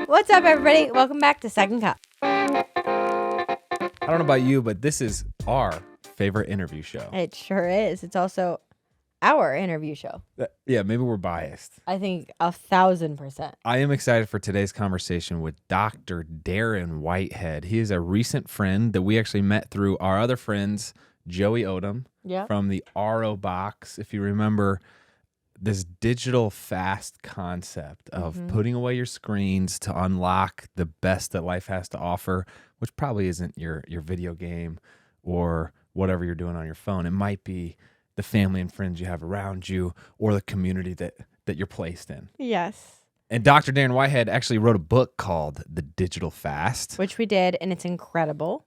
What's up, everybody? Welcome back to Second Cup. I don't know about you, but this is our favorite interview show. It sure is. It's also our interview show. Yeah, maybe we're biased. I think 1,000%. I am excited for today's conversation with Dr. Darren Whitehead. He is a recent friend that we actually met through our other friends, Joey Odom from the RO Box. If you remember this digital fast concept of putting away your screens to unlock the best that life has to offer, which probably isn't your video game or whatever you're doing on your phone. It might be the family and friends you have around you or the community that you're placed in. Yes. And Dr. Darren Whitehead actually wrote a book called The Digital Fast. Which we did, and it's incredible.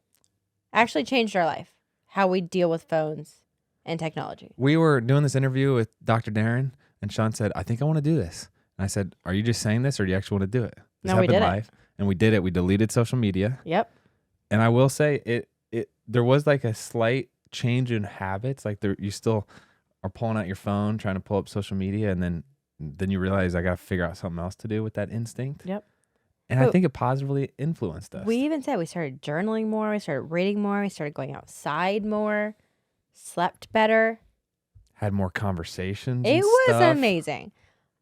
Actually changed our life, how we deal with phones and technology. We were doing this interview with Dr. Darren, and Shawn said, I think I want to do this. And I said, are you just saying this or do you actually want to do it? This No, we did live. And we did it. We deleted social media. Yep. And I will say, there was like a slight change in habits. Like you still are pulling out your phone, trying to pull up social media, and then you realize I got to figure out something else to do with that instinct. Yep. And I think it positively influenced us. We even said we started journaling more, we started reading more, we started going outside more, slept better. Had more conversations. It was amazing.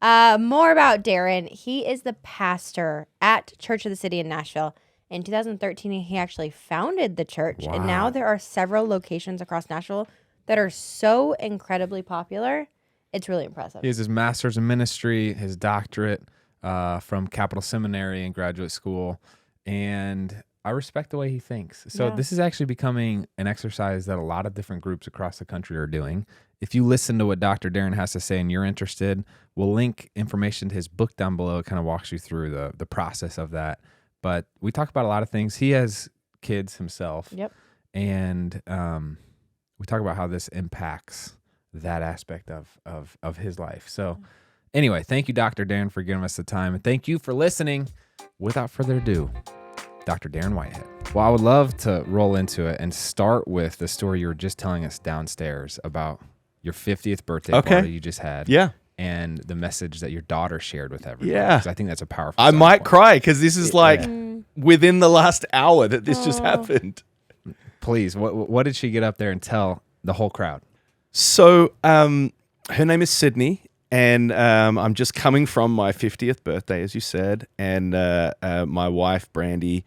More about Darren. He is the pastor at Church of the City in Nashville. In 2013, he actually founded the church. Wow. And now there are several locations across Nashville that are so incredibly popular. It's really impressive. He has his master's in ministry, his doctorate from Capital Seminary and graduate school. And I respect the way he thinks. So this is actually becoming an exercise that a lot of different groups across the country are doing. If you listen to what Dr. Darren has to say and you're interested, we'll link information to his book down below. It kind of walks you through the process of that. But we talk about a lot of things. He has kids himself. Yep. And we talk about how this impacts that aspect of his life. So anyway, thank you, Dr. Darren, for giving us the time. And thank you for listening. Without further ado, Dr. Darren Whitehead. Well, I would love to roll into it and start with the story you were just telling us downstairs about your 50th birthday party you just had. Yeah. And the message that your daughter shared with everyone. Yeah. 'Cause I think that's a powerful I might point. cry because this is within the last hour that this just happened. Please, what did she get up there and tell the whole crowd? So her name is Sydney, and I'm just coming from my 50th birthday, as you said, and my wife, Brandy,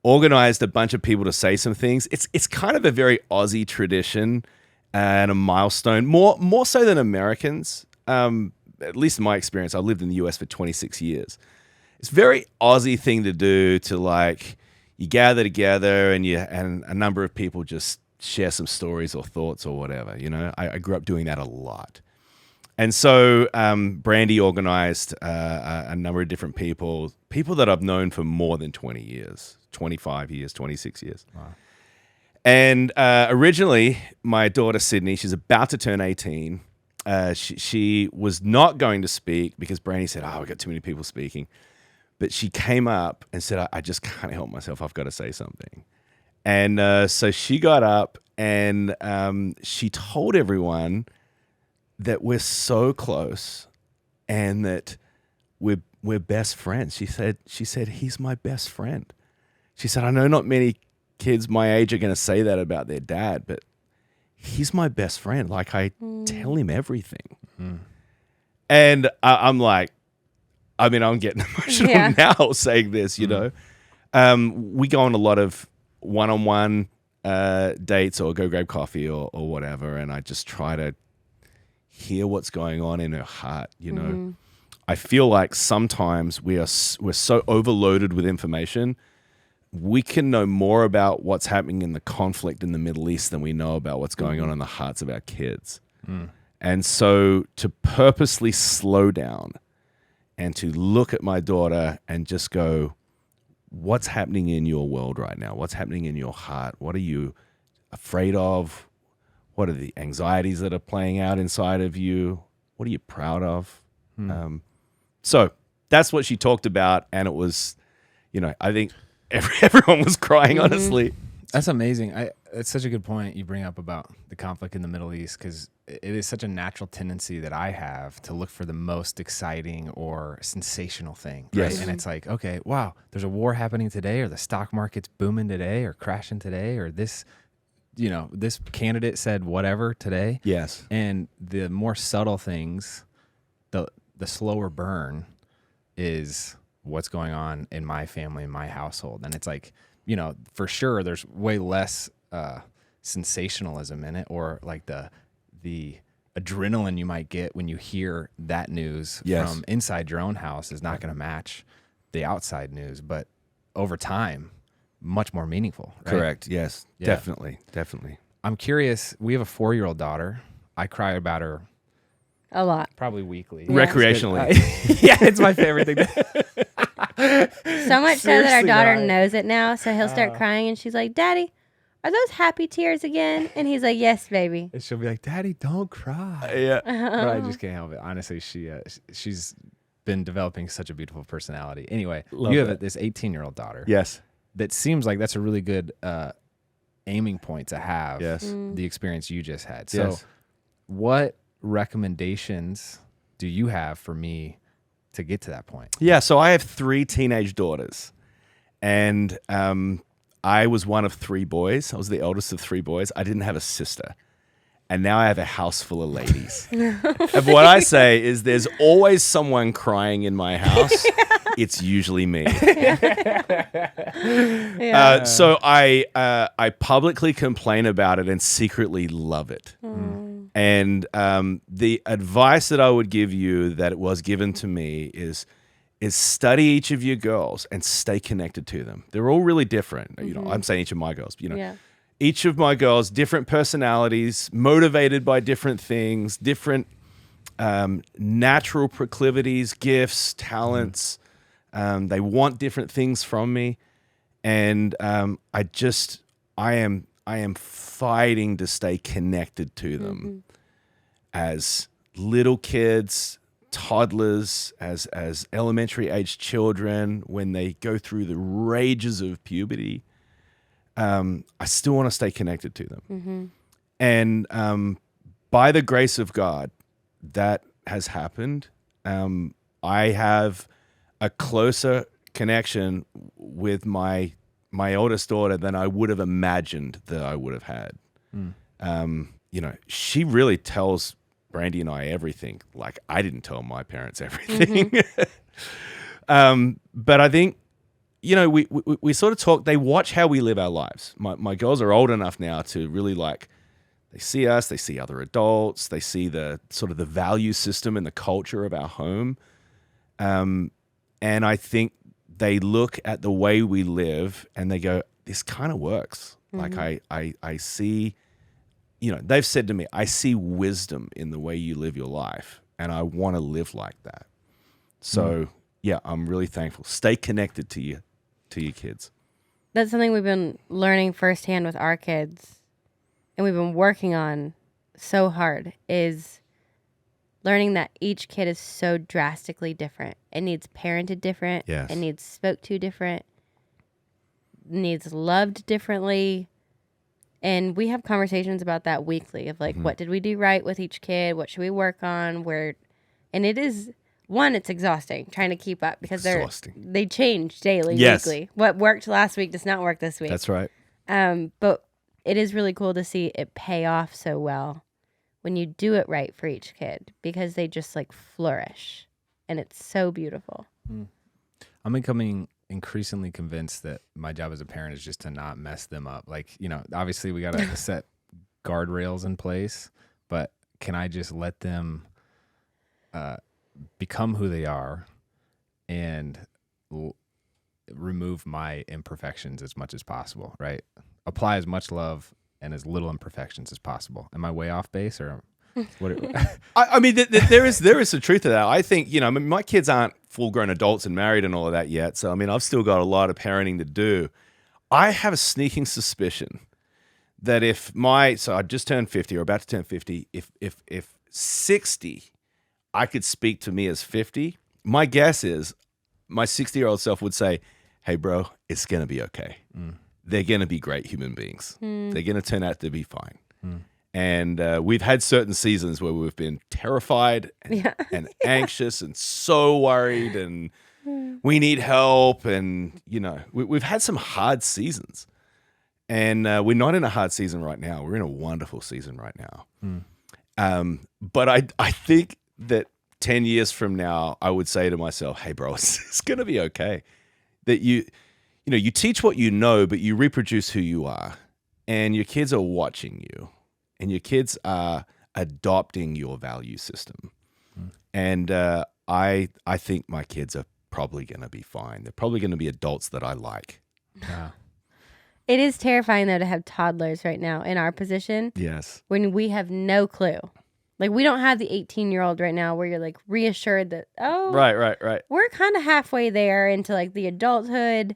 organized a bunch of people to say some things. It's kind of a very Aussie tradition and a milestone, more so than Americans. At least in my experience, I've lived in the US for 26 years. It's a very Aussie thing to do, to like, you gather together and a number of people just share some stories or thoughts or whatever. You know, I grew up doing that a lot. And so Brandy organized a number of different people that I've known for more than 20 years, 25 years, 26 years. Wow. And originally, my daughter, Sydney, she's about to turn 18. She was not going to speak because Brandy said, we've got too many people speaking. But she came up and said, I just can't help myself. I've got to say something. And so she got up and she told everyone that we're so close and that we're best friends. She said, he's my best friend. She said, I know not many kids my age are going to say that about their dad, but he's my best friend. Like, I tell him everything. And I'm like, I'm getting emotional now saying this, you know. We go on a lot of one-on-one dates or go grab coffee or whatever, and I just try to hear what's going on in her heart, you know. I feel like sometimes we're so overloaded with information. We can know more about what's happening in the conflict in the Middle East than we know about what's going on in the hearts of our kids. And so to purposely slow down and to look at my daughter and just go, what's happening in your world right now? What's happening in your heart? What are you afraid of? What are the anxieties that are playing out inside of you? What are you proud of? So that's what she talked about. And it was, you know, I think everyone was crying, honestly. That's amazing. It's such a good point you bring up about the conflict in the Middle East, because it is such a natural tendency that I have to look for the most exciting or sensational thing. Right? Yes. And it's like, okay, wow, there's a war happening today, or the stock market's booming today, or crashing today, or this, this candidate said whatever today. Yes. And the more subtle things, the slower burn is what's going on in my family, in my household. And it's like, for sure there's way less sensationalism in it, or like the adrenaline you might get when you hear that news from inside your own house is not going to match the outside news, but over time, much more meaningful. Right? Correct. Yes, yeah. Definitely. I'm curious. We have a 4-year-old daughter. I cry about her a lot, probably weekly, recreationally. Yeah, it's my favorite thing. So much so that our daughter knows it now. So he'll start crying, and she's like, "Daddy, are those happy tears again?" And he's like, "Yes, baby." And she'll be like, "Daddy, don't cry." Yeah, but I just can't help it. Honestly, she's been developing such a beautiful personality. Anyway, you have this 18-year-old daughter. Yes, that seems like that's a really good aiming point to have. Yes, the experience you just had. So, what recommendations do you have for me to get to that point? Yeah, so I have 3 teenage daughters, and I was one of 3 boys. I was the eldest of 3 boys. I didn't have a sister, and now I have a house full of ladies. And what I say is there's always someone crying in my house. It's usually me. So I publicly complain about it and secretly love it. And the advice that I would give you, that it was given to me, is study each of your girls and stay connected to them. They're all really different. I'm saying each of my girls. Each of my girls, different personalities, motivated by different things, different natural proclivities, gifts, talents. They want different things from me, and I am fighting to stay connected to them as little kids, toddlers, as elementary age children, when they go through the rages of puberty. I still want to stay connected to them. And by the grace of God, that has happened. I have a closer connection with my oldest daughter than I would have imagined that I would have had. She really tells Brandy and I everything. Like, I didn't tell my parents everything. But I think, we sort of talk, they watch how we live our lives. My girls are old enough now to really they see us, they see other adults, they see the sort of the value system and the culture of our home. And I think they look at the way we live and they go, this kind of works. Like I see, they've said to me, I see wisdom in the way you live your life, and I want to live like that. So yeah, I'm really thankful. Stay connected to your kids. That's something we've been learning firsthand with our kids, and we've been working on so hard, is learning that each kid is so drastically different. It needs parented different. Yes. It needs spoke to different. Needs loved differently. And we have conversations about that weekly of what did we do right with each kid? What should we work on? And it is, it's exhausting trying to keep up because they change daily, weekly. What worked last week does not work this week. That's right. But it is really cool to see it pay off so well when you do it right for each kid, because they just flourish, and it's so beautiful. I'm becoming increasingly convinced that my job as a parent is just to not mess them up. Obviously we got to set guardrails in place, but can I just let them become who they are and remove my imperfections as much as possible, right? Apply as much love and as little imperfections as possible. Am I way off base, or what? I mean, there is the truth to that. I think, my kids aren't full-grown adults and married and all of that yet. So, I mean, I've still got a lot of parenting to do. I have a sneaking suspicion that so I just turned 50 or about to turn 50. If 60, I could speak to me as 50. My guess is my 60-year-old self would say, "Hey, bro, it's going to be okay." they're going to be great human beings. They're going to turn out to be fine. And we've had certain seasons where we've been terrified and anxious and so worried and we need help. And, we've had some hard seasons. And we're not in a hard season right now. We're in a wonderful season right now. But I think that 10 years from now, I would say to myself, hey, bro, it's going to be okay. That you teach what you know, but you reproduce who you are. And your kids are watching you. And your kids are adopting your value system. And I think my kids are probably going to be fine. They're probably going to be adults that I like. Yeah. It is terrifying, though, to have toddlers right now in our position. Yes. When we have no clue. Like, we don't have the 18-year-old right now where you're, like, reassured that, Right. we're kind of halfway there into, like, the adulthood.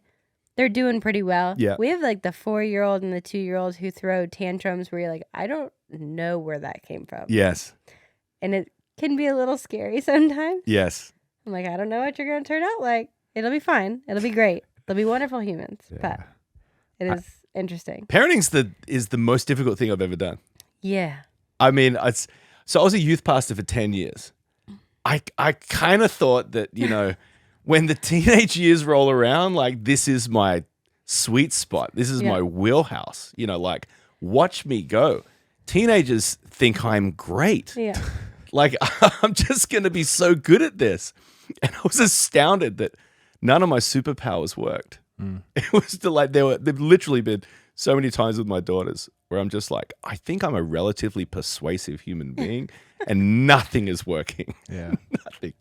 They're doing pretty well. Yeah. We have, like, the 4-year-old and the 2-year-old who throw tantrums where you're like, I don't know where that came from. Yes. And it can be a little scary sometimes. Yes. I'm like, I don't know what you're going to turn out like. It'll be fine. It'll be great. They'll be wonderful humans. Yeah. But it is interesting. Parenting is the most difficult thing I've ever done. Yeah. I mean, so I was a youth pastor for 10 years. I kind of thought that, when the teenage years roll around, like, this is my sweet spot. This is my wheelhouse. Like, watch me go. Teenagers think I'm great. Yeah. Like, I'm just going to be so good at this. And I was astounded that none of my superpowers worked. It was they've literally been so many times with my daughters where I'm just like, I think I'm a relatively persuasive human being and nothing is working. Yeah. Nothing.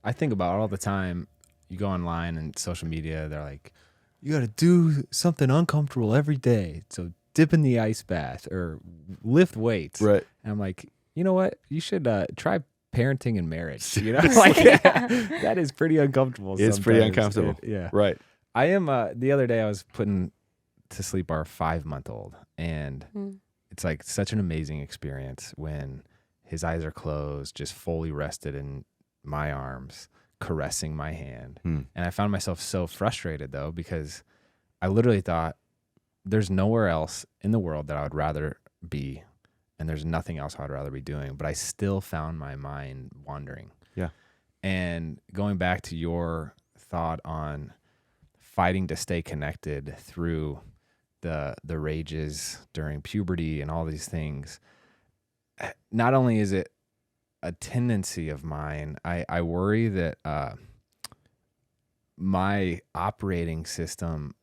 I think about it all the time. You go online and social media, they're like, you got to do something uncomfortable every day. So dip in the ice bath or lift weights. Right. And I'm like, you know what? You should try parenting and marriage. That is pretty uncomfortable. It's pretty uncomfortable. Yeah. Right. I am, the other day I was putting to sleep our 5-month-old and it's like such an amazing experience when his eyes are closed, just fully rested in my arms, caressing my hand. And I found myself so frustrated though, because I literally thought there's nowhere else in the world that I would rather be. And there's nothing else I'd rather be doing, but I still found my mind wandering. Yeah. And going back to your thought on fighting to stay connected through the rages during puberty and all these things, not only is it a tendency of mine, I worry that my operating system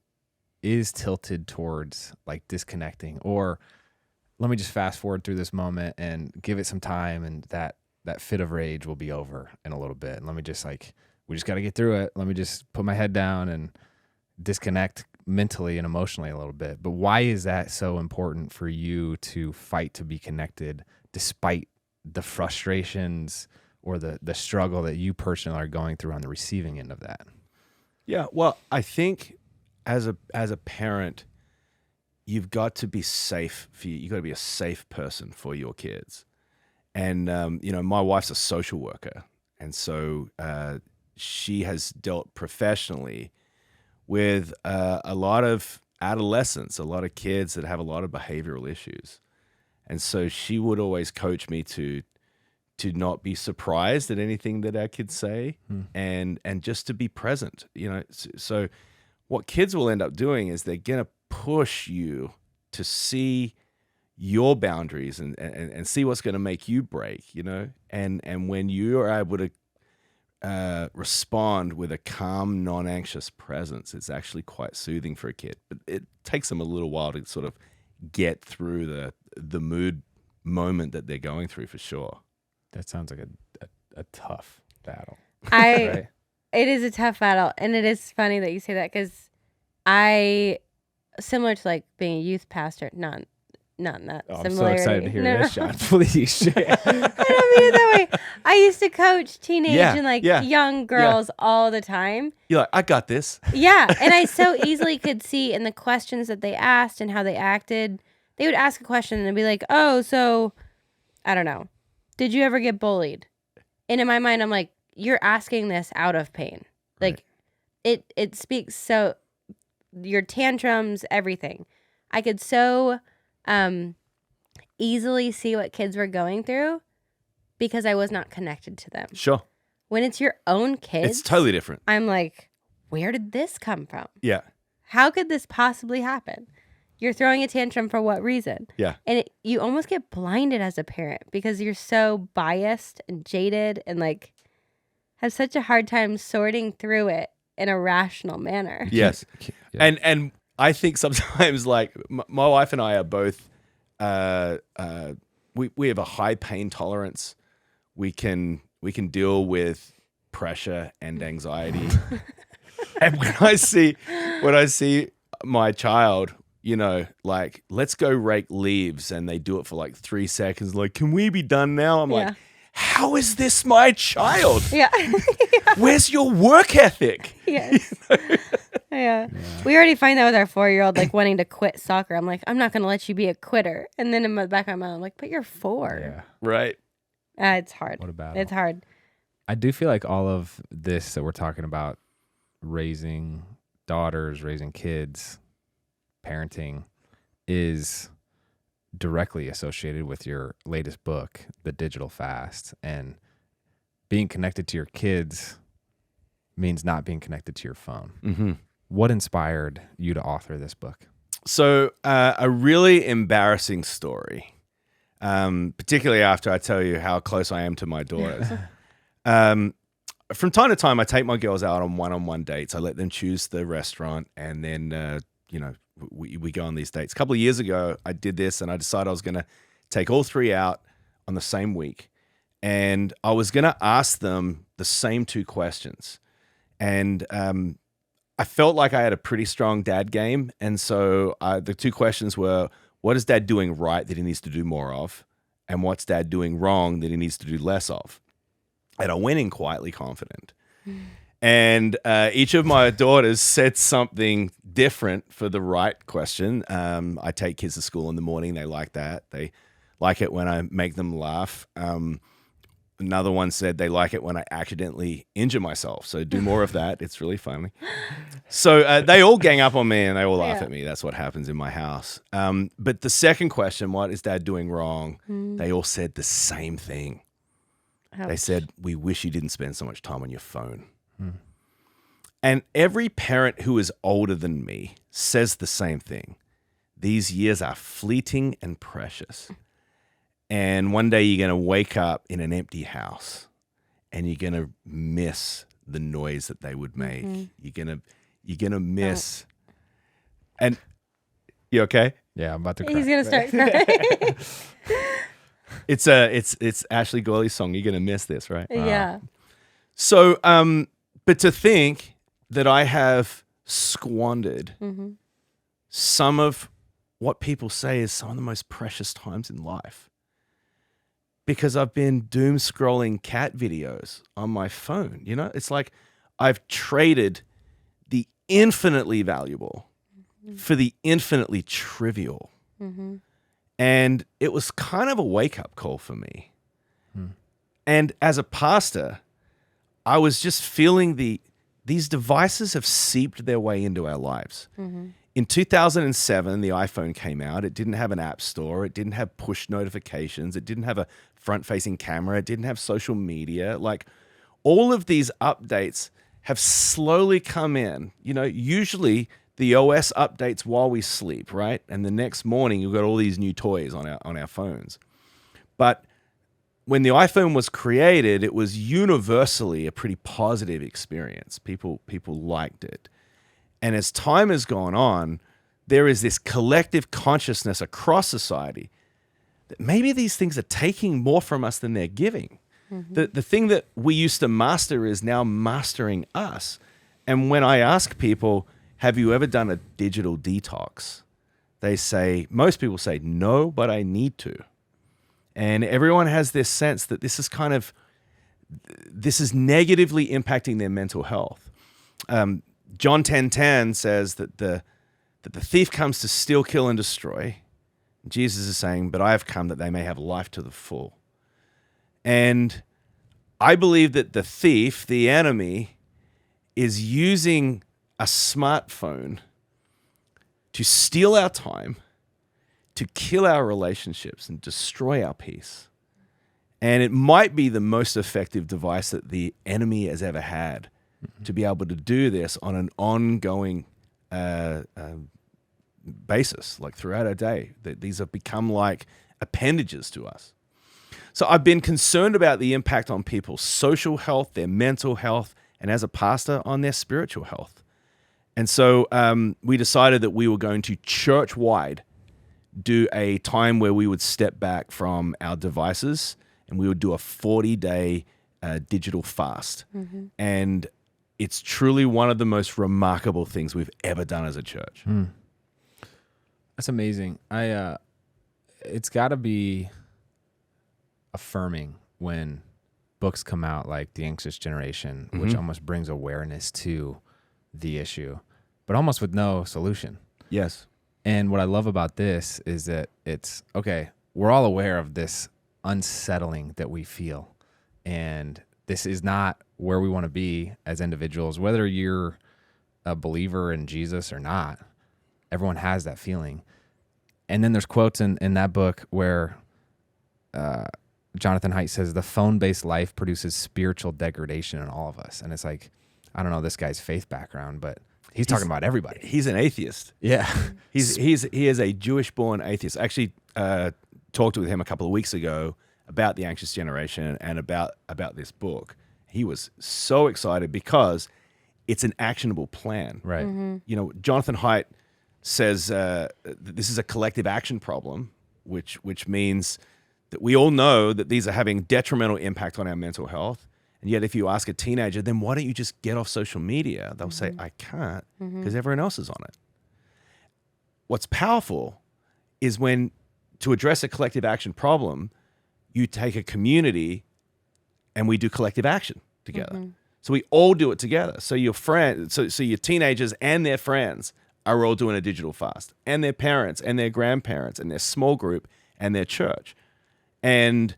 is tilted towards like disconnecting, or let me just fast forward through this moment and give it some time, and that fit of rage will be over in a little bit. And let me just we just got to get through it. Let me just put my head down and disconnect mentally and emotionally a little bit. But why is that so important for you to fight to be connected despite the frustrations or the struggle that you personally are going through on the receiving end of that? Yeah. Well, I think as a parent, you've got to be safe for you. You've got to be a safe person for your kids. And, my wife's a social worker. And so she has dealt professionally with a lot of adolescents, a lot of kids that have a lot of behavioral issues. And so she would always coach me to not be surprised at anything that our kids say and just to be present, So what kids will end up doing is they're going to push you to see your boundaries and see what's going to make you break, and when you are able to respond with a calm, non-anxious presence, it's actually quite soothing for a kid. But it takes them a little while to sort of get through the mood moment that they're going through, for sure. That sounds like a tough battle. It is a tough battle, and it is funny that you say that, because similar to like being a youth pastor, not in that I'm so similarity. excited to hear this, Shawn. Please share. I don't mean it that way. I used to coach teenage and young girls all the time. You're like, I got this. Yeah, and I so easily could see in the questions that they asked and how they acted. They would ask a question and be like, "Oh, so I don't know. Did you ever get bullied?" And in my mind, I'm like, "You're asking this out of pain." Like, it speaks so your tantrums, everything. I could so easily see what kids were going through because I was not connected to them. Sure. When it's your own kids, It's totally different. I'm like, where did this come from? Yeah. How could this possibly happen? You're throwing a tantrum for what reason? Yeah. And you almost get blinded as a parent because you're so biased and jaded and like have such a hard time sorting through it in a rational manner. Yes. Yeah. And I think sometimes like my wife and I are both, we have a high pain tolerance. We can deal with pressure and anxiety. And when I see my child, you know, like, let's go rake leaves, and they do it for like 3 seconds, like, can we be done now? I'm like, how is this my child? Yeah. Where's your work ethic? Yes. Yeah. We already find that with our 4-year-old, like wanting to quit soccer. I'm like, I'm not going to let you be a quitter. And then in the back of my mind, I'm like, but you're 4. Yeah. Right. It's hard. What about It's hard. I do feel like all of this that we're talking about, raising daughters, raising kids, parenting, is directly associated with your latest book, The Digital Fast. And being connected to your kids means not being connected to your phone. Mm-hmm. What inspired you to author this book? So a really embarrassing story, particularly after I tell you how close I am to my daughters. From time to time, I take my girls out on one-on-one dates. I let them choose the restaurant, and then, we go on these dates. A couple of years ago, I did this, and I decided I was going to take all 3 out on the same week. And I was going to ask them the same 2 questions. And I felt like I had a pretty strong dad game. And so the 2 questions were, what is dad doing right that he needs to do more of? And what's dad doing wrong that he needs to do less of? And I went in quietly confident. And each of my daughters said something different for the right question. I take kids to school in the morning. They like that. They like it when I make them laugh. Another one said they like it when I accidentally injure myself. So do more of that. It's really funny. So they all gang up on me and they all laugh at me. That's what happens in my house. But the second question, what is dad doing wrong? They all said the same thing. Ouch. They said, we wish you didn't spend so much time on your phone. And every parent who is older than me says the same thing. These years are fleeting and precious. And one day you're going to wake up in an empty house and you're going to miss the noise that they would make. You're going to miss. And you okay? Yeah, I'm about to cry. He's going to start crying. It's Ashley Gorley's song. You're going to miss this, right? Yeah. So, but to think that I have squandered some of what people say is some of the most precious times in life because I've been doom scrolling cat videos on my phone. You know, it's like I've traded the infinitely valuable for the infinitely trivial. And it was kind of a wake-up call for me. And as a pastor, I was just feeling these devices have seeped their way into our lives. In 2007, the iPhone came out. It didn't have an app store. It didn't have push notifications. It didn't have a front-facing camera. It didn't have social media. Like, all of these updates have slowly come in. You know, usually the OS updates while we sleep, right? And the next morning, you've got all these new toys on our phones. But when the iPhone was created, it was universally a pretty positive experience. People liked it. And as time has gone on, there is this collective consciousness across society that maybe these things are taking more from us than they're giving. The thing that we used to master is now mastering us. And when I ask people, have you ever done a digital detox? Most people say, no, but I need to. And everyone has this sense that this is negatively impacting their mental health. John 10:10 says that the thief comes to steal, kill, and destroy. Jesus is saying, but I have come that they may have life to the full. And I believe that the thief, the enemy, is using a smartphone to steal our time, to kill our relationships and destroy our peace. And it might be the most effective device that the enemy has ever had to be able to do this on an ongoing basis, like throughout our day. These have become like appendages to us. So I've been concerned about the impact on people's social health, their mental health, and as a pastor, on their spiritual health. And so we decided that we were going to church-wide do a time where we would step back from our devices and we would do a 40-day digital fast. Mm-hmm. And it's truly one of the most remarkable things we've ever done as a church. That's amazing. It's got to be affirming when books come out like The Anxious Generation, which almost brings awareness to the issue, but almost with no solution. Yes. And what I love about this is that it's, okay, we're all aware of this unsettling that we feel. And this is not where we want to be as individuals, whether you're a believer in Jesus or not. Everyone has that feeling. And then there's quotes in that book where Jonathan Haidt says, the phone-based life produces spiritual degradation in all of us. And it's like, I don't know this guy's faith background, but he's talking about everybody. He's an atheist. Yeah. He is a Jewish-born atheist. I actually talked with him a couple of weeks ago about the Anxious Generation and about this book. He was so excited because it's an actionable plan. Right. Mm-hmm. You know, Jonathan Haidt says this is a collective action problem, which means that we all know that these are having detrimental impact on our mental health. And yet if you ask a teenager, then why don't you just get off social media? They'll say, I can't, because everyone else is on it. What's powerful is when, to address a collective action problem, you take a community and we do collective action together. So we all do it together. So your friends, so your teenagers and their friends are all doing a digital fast, and their parents and their grandparents and their small group and their church. And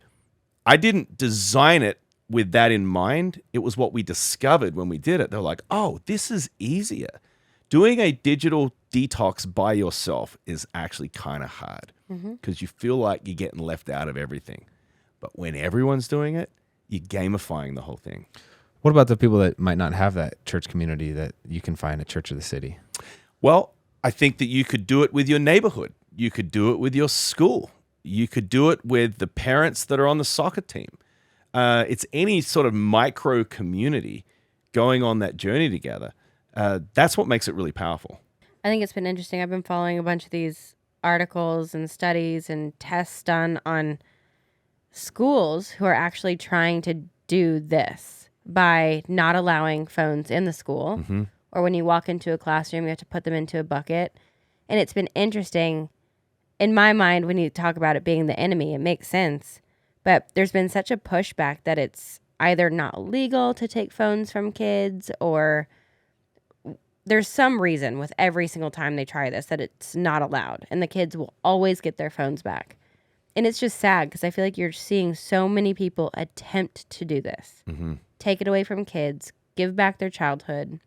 I didn't design it with that in mind. It was what we discovered when we did it. They're like, oh, this is easier. Doing a digital detox by yourself is actually kind of hard because you feel like you're getting left out of everything. But when everyone's doing it, you're gamifying the whole thing. What about the people that might not have that church community that you can find at Church of the City? Well, I think that you could do it with your neighborhood. You could do it with your school. You could do it with the parents that are on the soccer team. It's any sort of micro community going on that journey together. That's what makes it really powerful. I think it's been interesting. I've been following a bunch of these articles and studies and tests done on schools who are actually trying to do this by not allowing phones in the school. Or when you walk into a classroom, you have to put them into a bucket. And it's been interesting. In my mind, when you talk about it being the enemy, it makes sense. But there's been such a pushback that it's either not legal to take phones from kids, or there's some reason with every single time they try this that it's not allowed. And the kids will always get their phones back. And it's just sad because I feel like you're seeing so many people attempt to do this. Take it away from kids, give back their childhood,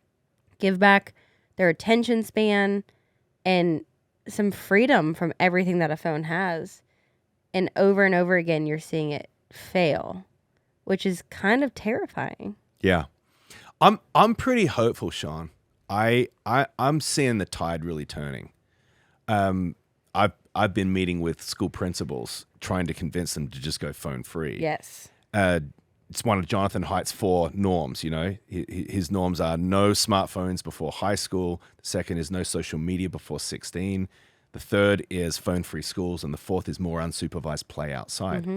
give back their attention span, and some freedom from everything that a phone has. And over again, you're seeing it fail, which is kind of terrifying. Yeah. I'm pretty hopeful, Shawn. I'm seeing the tide really turning. I've been meeting with school principals trying to convince them to just go phone free. Yes. It's one of Jonathan Haidt's 4 norms, you know. His norms are no smartphones before high school. The second is no social media before 16. The third is phone-free schools. And the fourth is more unsupervised play outside.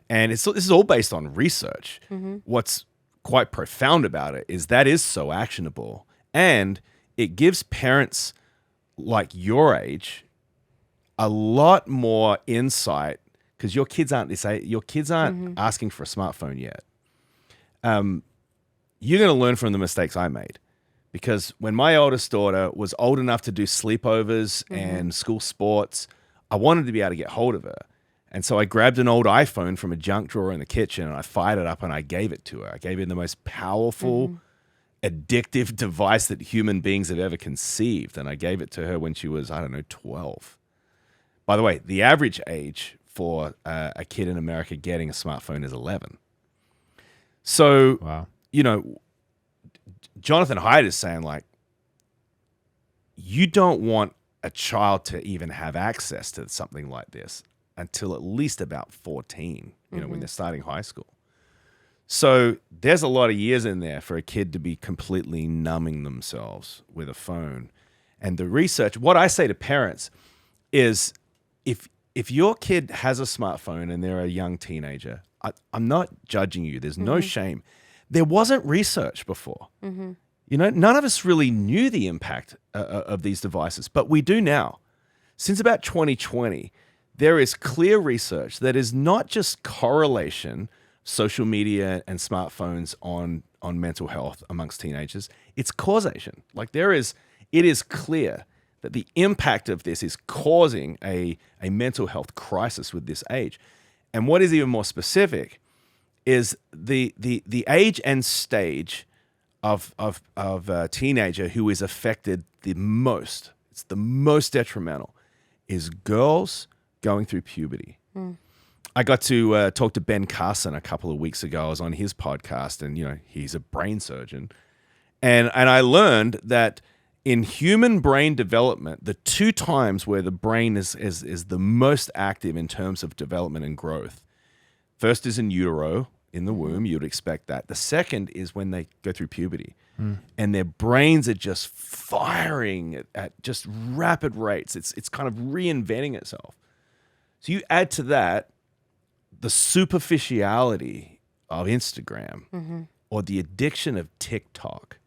And this is all based on research. What's quite profound about it is that is so actionable. And it gives parents like your age a lot more insight, because your kids aren't asking for a smartphone yet. You're going to learn from the mistakes I made, because when my oldest daughter was old enough to do sleepovers and school sports, I wanted to be able to get hold of her. And so I grabbed an old iPhone from a junk drawer in the kitchen and I fired it up and I gave it to her. I gave her the most powerful addictive device that human beings have ever conceived. And I gave it to her when she was, 12. By the way, the average age for a kid in America getting a smartphone is 11. So, wow. Jonathan Haidt is saying, like, you don't want a child to even have access to something like this until at least about 14, when they're starting high school. So there's a lot of years in there for a kid to be completely numbing themselves with a phone. And the research, what I say to parents is, if your kid has a smartphone and they're a young teenager, I'm not judging you. There's no shame. There wasn't research before. None of us really knew the impact of these devices, but we do now. Since about 2020, there is clear research that is not just correlation, social media and smartphones on mental health amongst teenagers, it's causation. Like it is clear that the impact of this is causing a mental health crisis with this age. And what is even more specific is the age and stage of a teenager who is affected the most, it's the most detrimental, is girls going through puberty. I got to talk to Ben Carson a couple of weeks ago. I was on his podcast, and he's a brain surgeon, and I learned that in human brain development, the 2 times where the brain is the most active in terms of development and growth, first is in utero, in the womb. You'd expect that. The second is when they go through puberty, and their brains are just firing at just rapid rates. It's kind of reinventing itself. So you add to that the superficiality of Instagram or the addiction of TikTok,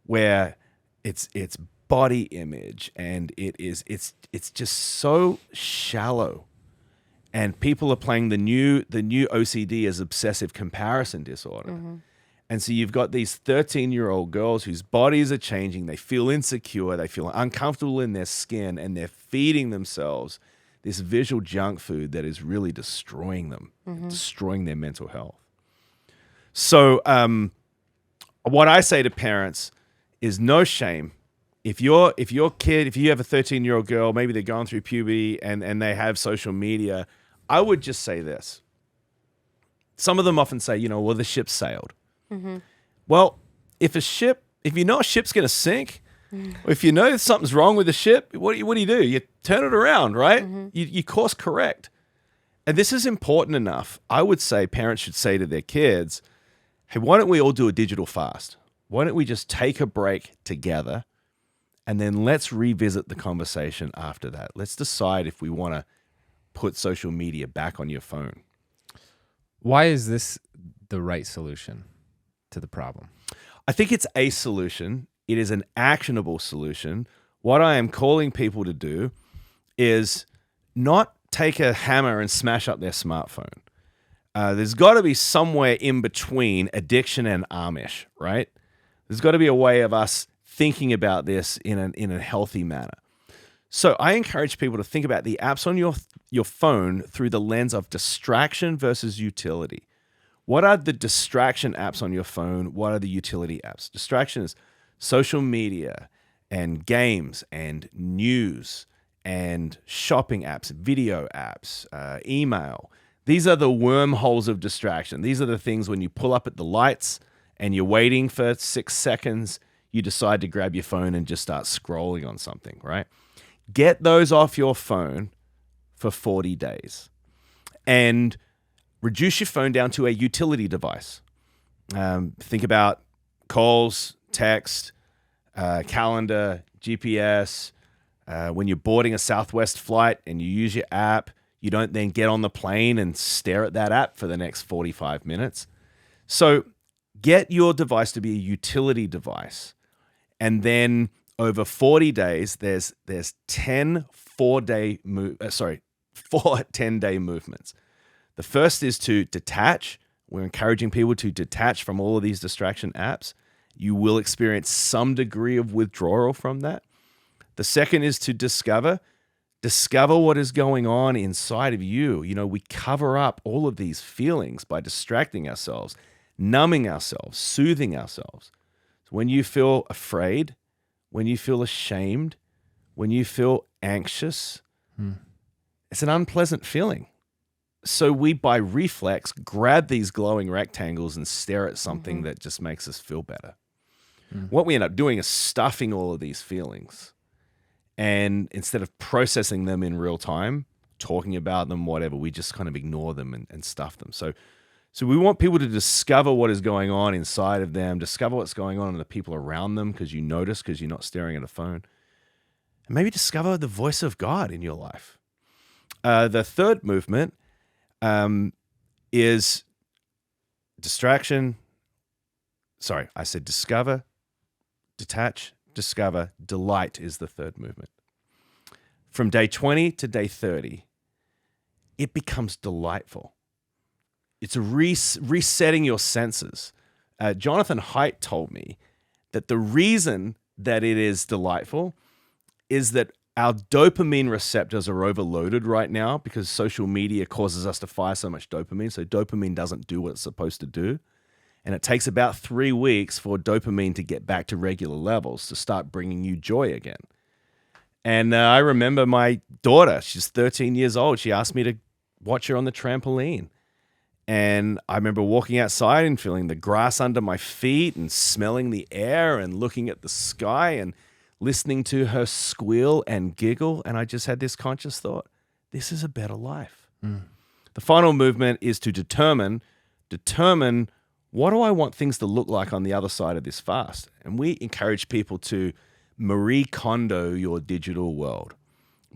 where it's body image and it's just so shallow. And people are playing the new OCD as obsessive comparison disorder. And so you've got these 13-year-old girls whose bodies are changing. They feel insecure. They feel uncomfortable in their skin, and they're feeding themselves this visual junk food that is really destroying them, destroying their mental health. So what I say to parents is no shame. If your kid, if you have a 13-year-old girl, maybe they're going through puberty and they have social media, I would just say this. Some of them often say, well, the ship sailed. Well, if you know a ship's going to sink, or if you know something's wrong with the ship, what do you do? You turn it around, right? You course correct. And this is important enough. I would say parents should say to their kids, hey, why don't we all do a digital fast? Why don't we just take a break together, and then let's revisit the conversation after that. Let's decide if we want to put social media back on your phone. Why is this the right solution to the problem? I think it's a solution. It is an actionable solution. What I am calling people to do is not take a hammer and smash up their smartphone. There's got to be somewhere in between addiction and Amish, right? There's got to be a way of us thinking about this in a healthy manner. So I encourage people to think about the apps on your phone through the lens of distraction versus utility. What are the distraction apps on your phone? What are the utility apps? Distraction is social media and games and news and shopping apps, video apps, email. These are the wormholes of distraction. These are the things when you pull up at the lights and you're waiting for 6 seconds, you decide to grab your phone and just start scrolling on something, right? Get those off your phone for 40 days and reduce your phone down to a utility device. Think about calls, text, calendar, GPS. When you're boarding a Southwest flight and you use your app, you don't then get on the plane and stare at that app for the next 45 minutes. So get your device to be a utility device. And then over 40 days, there's 10 10-day movements. The first is to detach. We're encouraging people to detach from all of these distraction apps. You will experience some degree of withdrawal from that. The second is to discover what is going on inside of you. We cover up all of these feelings by distracting ourselves, numbing ourselves, soothing ourselves. When you feel afraid, when you feel ashamed, when you feel anxious, it's an unpleasant feeling. So we, by reflex, grab these glowing rectangles and stare at something that just makes us feel better. What we end up doing is stuffing all of these feelings. And instead of processing them in real time, talking about them, whatever, we just kind of ignore them and stuff them. So we want people to discover what is going on inside of them, discover what's going on in the people around them because you notice, because you're not staring at a phone. And maybe discover the voice of God in your life. The third movement is distraction. Sorry, I said discover, detach, discover, delight is the third movement. From day 20 to day 30, it becomes delightful. It's a resetting your senses. Jonathan Haidt told me that the reason that it is delightful is that our dopamine receptors are overloaded right now because social media causes us to fire so much dopamine. So dopamine doesn't do what it's supposed to do. And it takes about 3 weeks for dopamine to get back to regular levels to start bringing you joy again. And I remember my daughter, she's 13 years old. She asked me to watch her on the trampoline. And I remember walking outside and feeling the grass under my feet and smelling the air and looking at the sky and listening to her squeal and giggle. And I just had this conscious thought, this is a better life. The final movement is to determine what do I want things to look like on the other side of this fast? And we encourage people to Marie Kondo your digital world.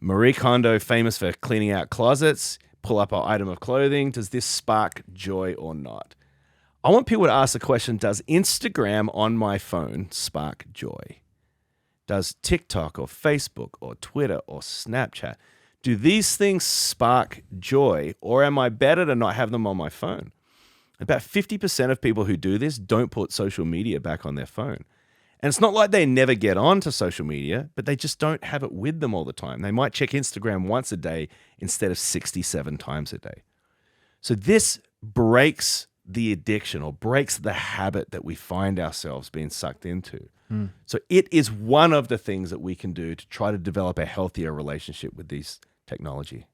Marie Kondo, famous for cleaning out closets, pull up an item of clothing. Does this spark joy or not? I want people to ask the question, does Instagram on my phone spark joy? Does TikTok or Facebook or Twitter or Snapchat, do these things spark joy, or am I better to not have them on my phone? About 50% of people who do this don't put social media back on their phone. And it's not like they never get onto social media, but they just don't have it with them all the time. They might check Instagram once a day instead of 67 times a day. So this breaks the addiction or breaks the habit that we find ourselves being sucked into. So it is one of the things that we can do to try to develop a healthier relationship with these technology.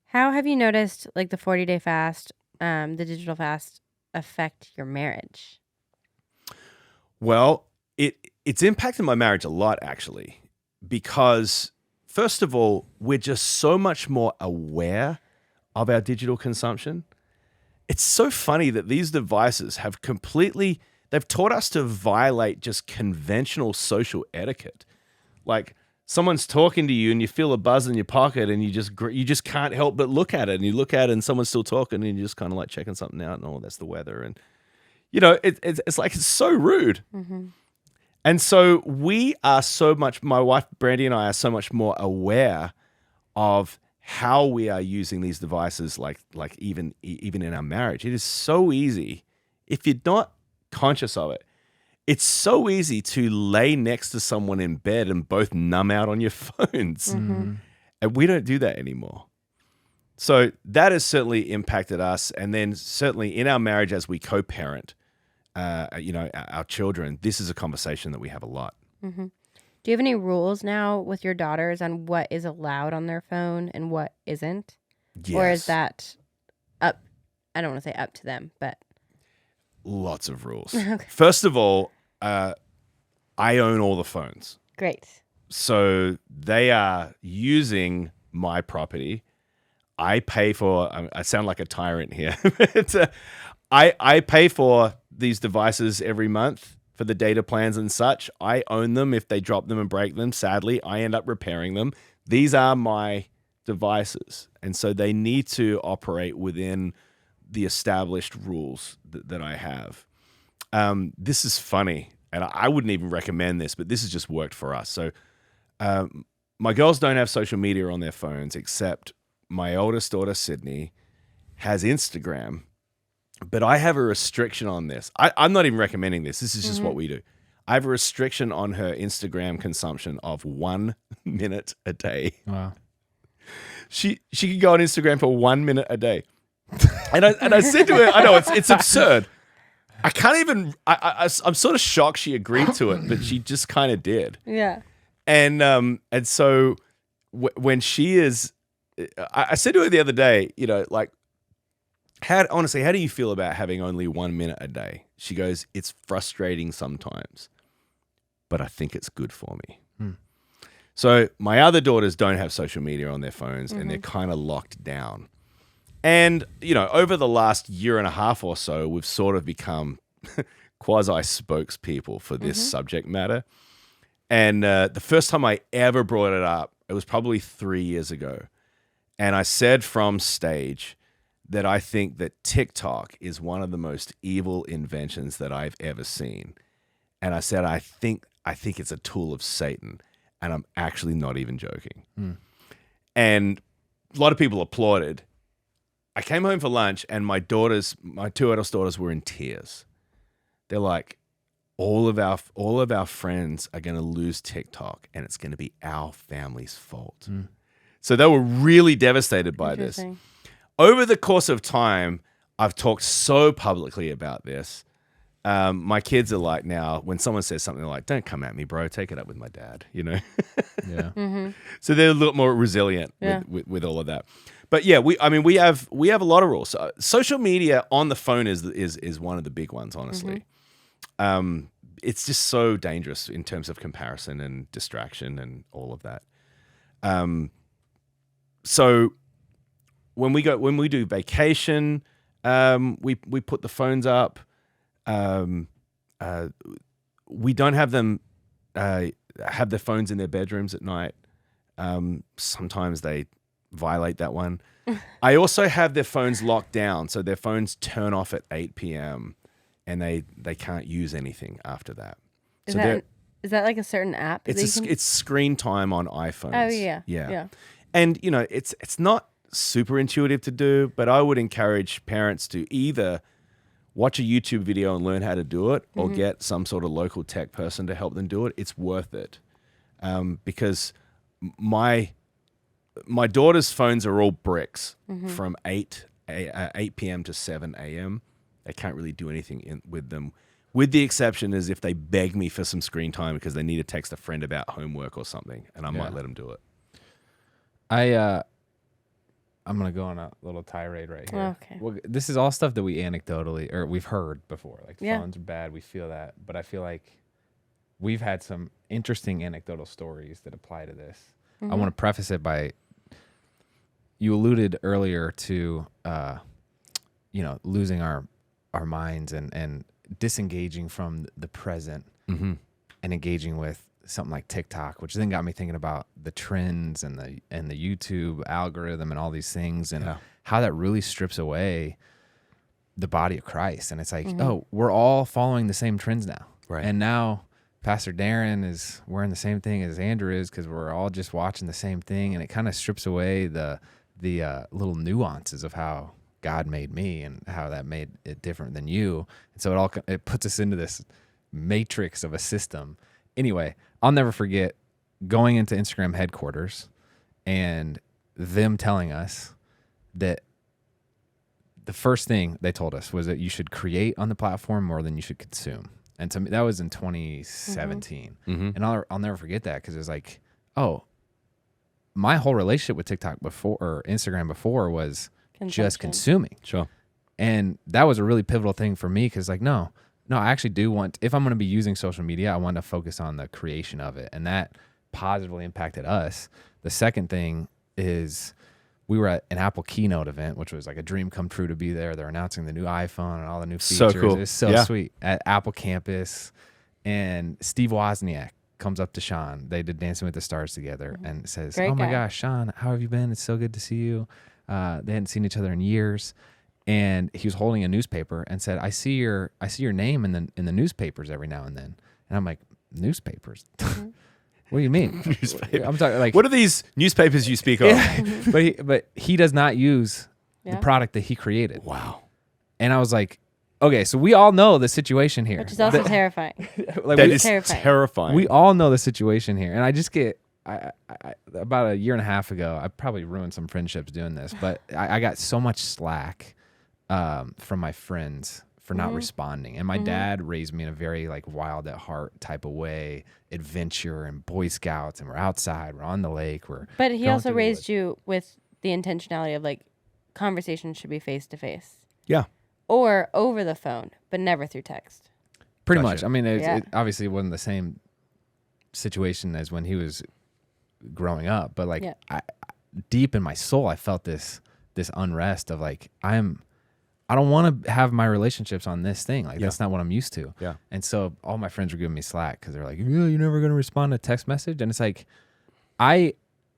How have you noticed like the 40-day fast, the digital fast affect your marriage? Well, it's impacted my marriage a lot, actually, because first of all, we're just so much more aware of our digital consumption. It's so funny that these devices have they've taught us to violate just conventional social etiquette. Like someone's talking to you and you feel a buzz in your pocket and you just can't help but look at it, and you look at it and someone's still talking and you're just kind of like checking something out and that's the weather. And, it's like, it's so rude. And so my wife, Brandy, and I are so much more aware of how we are using these devices, like even in our marriage. It is so easy. If you're not conscious of it, it's so easy to lay next to someone in bed and both numb out on your phones. And we don't do that anymore. So that has certainly impacted us. And then certainly in our marriage as we co-parent, our children, this is a conversation that we have a lot. Do you have any rules now with your daughters on what is allowed on their phone and what isn't? Yes. Or is that up? I don't want to say up to them, but... Lots of rules. Okay. First of all, I own all the phones. Great. So they are using my property. I pay for, I sound like a tyrant here, but I pay for these devices every month for the data plans and such. I own them. If they drop them and break them, sadly, I end up repairing them. These are my devices. And so they need to operate within the established rules that I have. This is funny, and I wouldn't even recommend this, but this has just worked for us. So my girls don't have social media on their phones, except my oldest daughter, Sydney, has Instagram. But I have a restriction on this. I'm not even recommending this. This is just what we do. I have a restriction on her Instagram consumption of 1 minute a day. Wow. She can go on Instagram for 1 minute a day. And I said to her, I know it's absurd. I can't even. I'm sort of shocked she agreed to it, but she just kind of did. Yeah. And so when she is, I said to her the other day, you know, like, honestly, how do you feel about having only 1 minute a day? She goes, it's frustrating sometimes, but I think it's good for me. So my other daughters don't have social media on their phones, and they're kind of locked down. And, you know, over the last year and a half or so, we've sort of become quasi spokespeople for this subject matter. And the first time I ever brought it up, it was probably 3 years ago. And I said from stage that I think that TikTok is one of the most evil inventions that I've ever seen. And I said, I think it's a tool of Satan. And I'm actually not even joking. And a lot of people applauded. I came home for lunch, and my two eldest daughters were in tears. They're like, all of our friends are going to lose TikTok, and it's going to be our family's fault. So they were really devastated by this. Over the course of time, I've talked so publicly about this. My kids are like, now, when someone says something like, don't come at me, bro, take it up with my dad, you know? Yeah. So they're a little more resilient with all of that. But yeah, we have a lot of rules. Social media on the phone is one of the big ones, honestly. It's just so dangerous in terms of comparison and distraction and all of that. So when we do vacation, we put the phones up. We don't have them have their phones in their bedrooms at night. Sometimes they violate that one. I also have their phones locked down, so their phones turn off at 8 p.m. and they can't use anything after that. Is that like a certain app? It's screen time on iPhones. Oh yeah. And you know, it's not super intuitive to do, but I would encourage parents to either watch a YouTube video and learn how to do it, or get some sort of local tech person to help them do it. It's worth it, because my daughter's phones are all bricks from 8 p.m. to 7 a.m. They can't really do anything with them, with the exception is if they beg me for some screen time because they need to text a friend about homework or something, and I might let them do it. I'm going to go on a little tirade right here. Okay. Well, this is all stuff that we anecdotally, or we've heard before. Like, the phones are bad. We feel that. But I feel like we've had some interesting anecdotal stories that apply to this. I want to preface it by, you alluded earlier to, losing our minds and disengaging from the present and engaging with something like TikTok, which then got me thinking about the trends and the YouTube algorithm and all these things, and how that really strips away the body of Christ. And it's like, oh, we're all following the same trends now. Right. And now Pastor Darren is wearing the same thing as Andrew is, because we're all just watching the same thing. And it kind of strips away the little nuances of how God made me and how that made it different than you. And so it puts us into this matrix of a system. Anyway, I'll never forget going into Instagram headquarters and them telling us that the first thing they told us was that you should create on the platform more than you should consume. And to me, that was in 2017. And I'll never forget that, because it was like, oh, my whole relationship with TikTok before, or Instagram before, was just consuming. Sure. And that was a really pivotal thing for me, because like, no, I actually do want, if I'm going to be using social media, I want to focus on the creation of it. And that positively impacted us. The second thing is, we were at an Apple keynote event, which was like a dream come true to be there. They're announcing the new iPhone and all the new features. So cool. It was so sweet at Apple campus. And Steve Wozniak comes up to Shawn. They did Dancing with the Stars together and says, Great my guy. gosh, Shawn, how have you been? It's so good to see you. They hadn't seen each other in years. And he was holding a newspaper and said, I see your name in the newspapers every now and then. And I'm like, newspapers? What do you mean? I'm talking like, what are these newspapers you speak of? But he does not use the product that he created. Wow. And I was like, okay, so we all know the situation here. Which is also terrifying. Like, That is terrifying. terrifying. we all know the situation here. And I just get, I about a year and a half ago, I probably ruined some friendships doing this, but I got so much slack from my friends for not responding. And my dad raised me in a very like wild at heart type of way, adventure and Boy Scouts, and we're outside, we're on the lake, But he also raised you with the intentionality of like conversations should be face to face. Yeah. Or over the phone, but never through text. Pretty much. I mean, it obviously wasn't the same situation as when he was growing up, but like I, deep in my soul, I felt this unrest of like, I don't want to have my relationships on this thing. Like that's not what I'm used to. Yeah. And so all my friends were giving me slack because they're like, yeah, you're never going to respond to a text message. And it's like,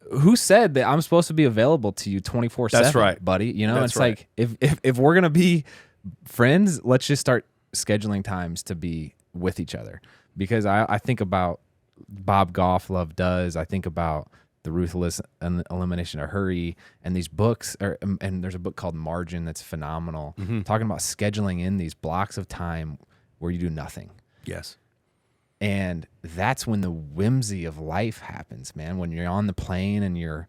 who said that I'm supposed to be available to you 24/7? That's right, buddy. You know, that's it's right. Like if we're going to be friends, let's just start scheduling times to be with each other. Because I think about Bob Goff, Love Does. I think about The Ruthless Elimination of Hurry, and these books and there's a book called Margin that's phenomenal, talking about scheduling in these blocks of time where you do nothing. Yes. And that's when the whimsy of life happens, man. When you're on the plane and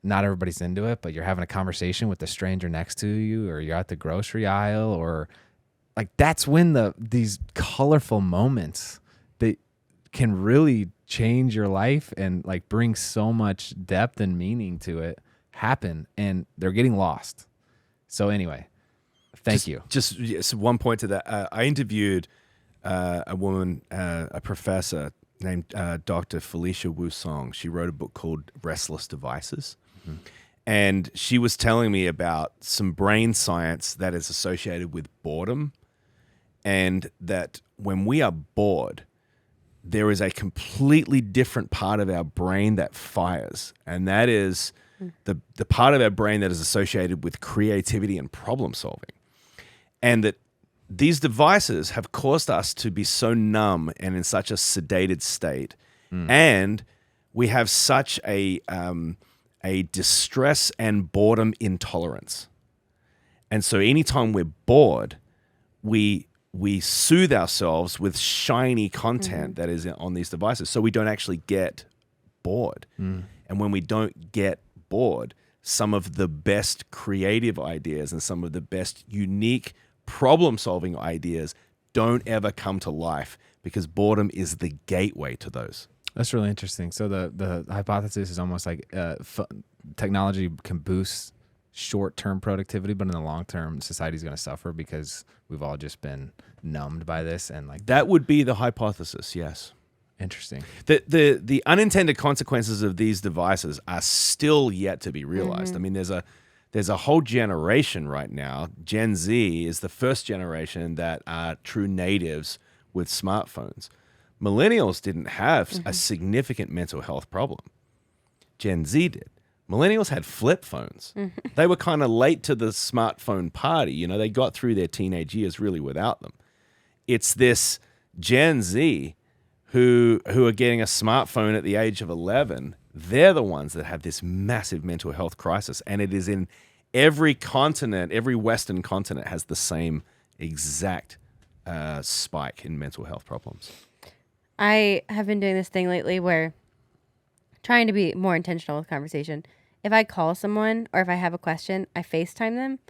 not everybody's into it, but you're having a conversation with the stranger next to you, or you're at the grocery aisle, or like that's when these colorful moments that can really change your life and like bring so much depth and meaning to it happen, and they're getting lost. So anyway, thank you. Just one point to that. I interviewed a woman, a professor named Dr. Felicia Wu Song. She wrote a book called Restless Devices. And she was telling me about some brain science that is associated with boredom, and that when we are bored, there is a completely different part of our brain that fires, and that is the part of our brain that is associated with creativity and problem solving. And that these devices have caused us to be so numb and in such a sedated state, and we have such a distress and boredom intolerance. And so anytime we're bored, we soothe ourselves with shiny content that is on these devices, so we don't actually get bored. And when we don't get bored, some of the best creative ideas and some of the best unique problem-solving ideas don't ever come to life, because boredom is the gateway to those. That's really interesting. So the hypothesis is almost like technology can boost short-term productivity, but in the long term, society's going to suffer because we've all just been numbed by this. And like that would be the hypothesis. Yes. Interesting. The unintended consequences of these devices are still yet to be realized. I mean, there's a whole generation right now. Gen Z is the first generation that are true natives with smartphones. Millennials didn't have a significant mental health problem. Gen Z did. Millennials had flip phones. They were kind of late to the smartphone party. You know, they got through their teenage years really without them. It's this Gen Z who are getting a smartphone at the age of 11. They're the ones that have this massive mental health crisis. And it is in every continent, every Western continent has the same exact spike in mental health problems. I have been doing this thing lately where trying to be more intentional with conversation. If I call someone or if I have a question, I FaceTime them.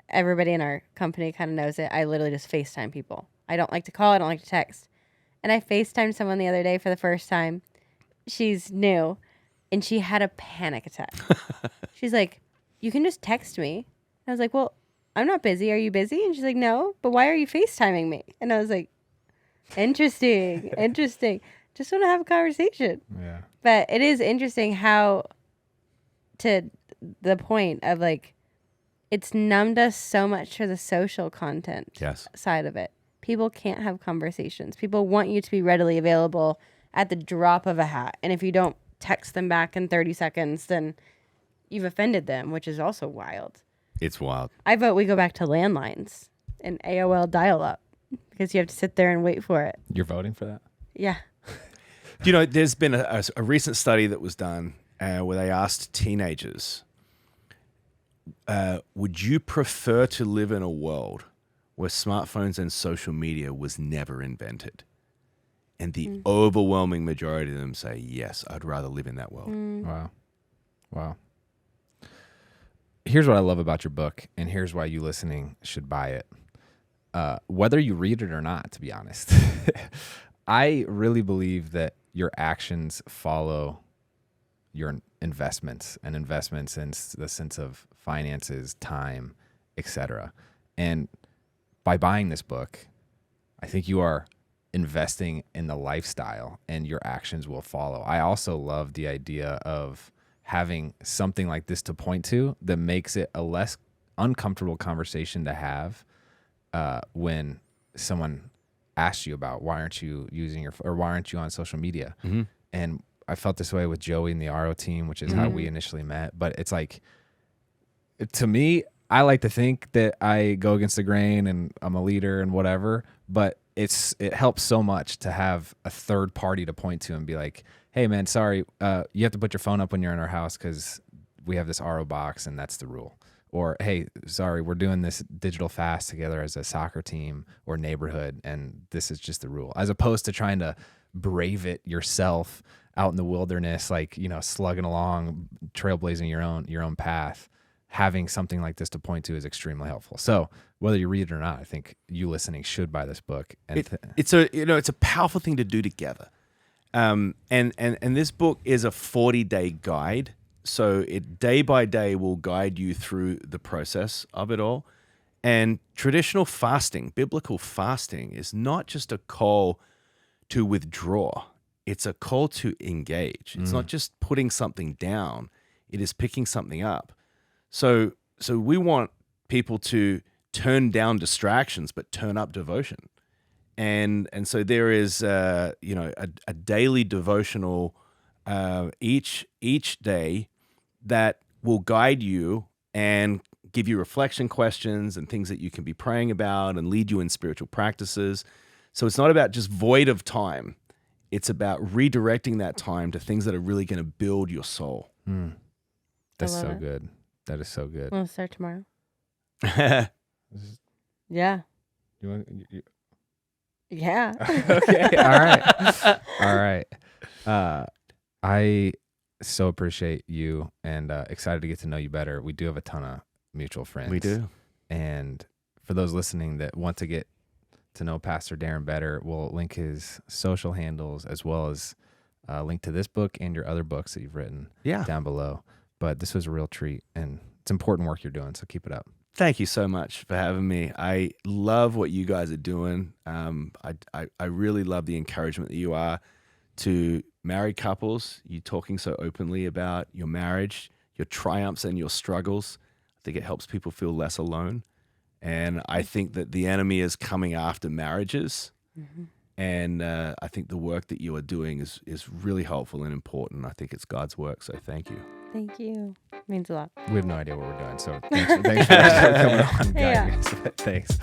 Everybody in our company kind of knows it. I literally just FaceTime people. I don't like to call. I don't like to text. And I FaceTimed someone the other day for the first time. She's new, and she had a panic attack. She's like, you can just text me. I was like, well, I'm not busy. Are you busy? And she's like, no, but why are you FaceTiming me? And I was like, interesting. Just want to have a conversation. Yeah. But it is interesting how, to the point of like, it's numbed us so much for the social content side of it. People can't have conversations. People want you to be readily available at the drop of a hat. And if you don't text them back in 30 seconds, then you've offended them, which is also wild. It's wild. I vote we go back to landlines and AOL dial-up, because you have to sit there and wait for it. You're voting for that? Yeah. You know, there's been a recent study that was done where they asked teenagers, would you prefer to live in a world where smartphones and social media was never invented? And the overwhelming majority of them say, yes, I'd rather live in that world. Wow. Here's what I love about your book, and here's why you listening should buy it. whether you read it or not, to be honest. I really believe that your actions follow your investments, and investments in the sense of finances, time, etc. And by buying this book, I think you are investing in the lifestyle, and your actions will follow. I also love the idea of having something like this to point to that makes it a less uncomfortable conversation to have when someone asks you about why aren't you why aren't you on social media? Mm-hmm. And I felt this way with Joey and the RO team, which is how we initially met. But it's like, to me, I like to think that I go against the grain and I'm a leader and whatever, but it helps so much to have a third party to point to and be like, hey man, sorry, you have to put your phone up when you're in our house because we have this RO box and that's the rule. Or, hey, sorry, we're doing this digital fast together as a soccer team or neighborhood, and this is just the rule. As opposed to trying to brave it yourself out in the wilderness, like, slugging along, trailblazing your own path. Having something like this to point to is extremely helpful. So whether you read it or not, I think you listening should buy this book. And it's a powerful thing to do together. And this book is a 40-day guide. So it day by day will guide you through the process of it all. And traditional fasting, biblical fasting, is not just a call to withdraw. It's a call to engage. It's not just putting something down. It is picking something up. So we want people to turn down distractions, but turn up devotion. And so there is a daily devotional each day that will guide you and give you reflection questions and things that you can be praying about and lead you in spiritual practices. So it's not about just void of time. It's about redirecting that time to things that are really going to build your soul. That's so good. That is so good. Want to start tomorrow? Yeah. You want? Yeah. Okay. All right. I so appreciate you and excited to get to know you better. We do have a ton of mutual friends. We do. And for those listening that want to get to know Pastor Darren better, we'll link his social handles as well as link to this book and your other books that you've written down below. But this was a real treat, and it's important work you're doing, so keep it up. Thank you so much for having me. I love what you guys are doing. I really love the encouragement that you are to married couples. You talking so openly about your marriage, your triumphs and your struggles. I think it helps people feel less alone. And I think that the enemy is coming after marriages. Mm-hmm. And I think the work that you are doing is really helpful and important. I think it's God's work. So thank you. Thank you. It means a lot. We have no idea what we're doing. So thanks for coming on, guys. Thanks.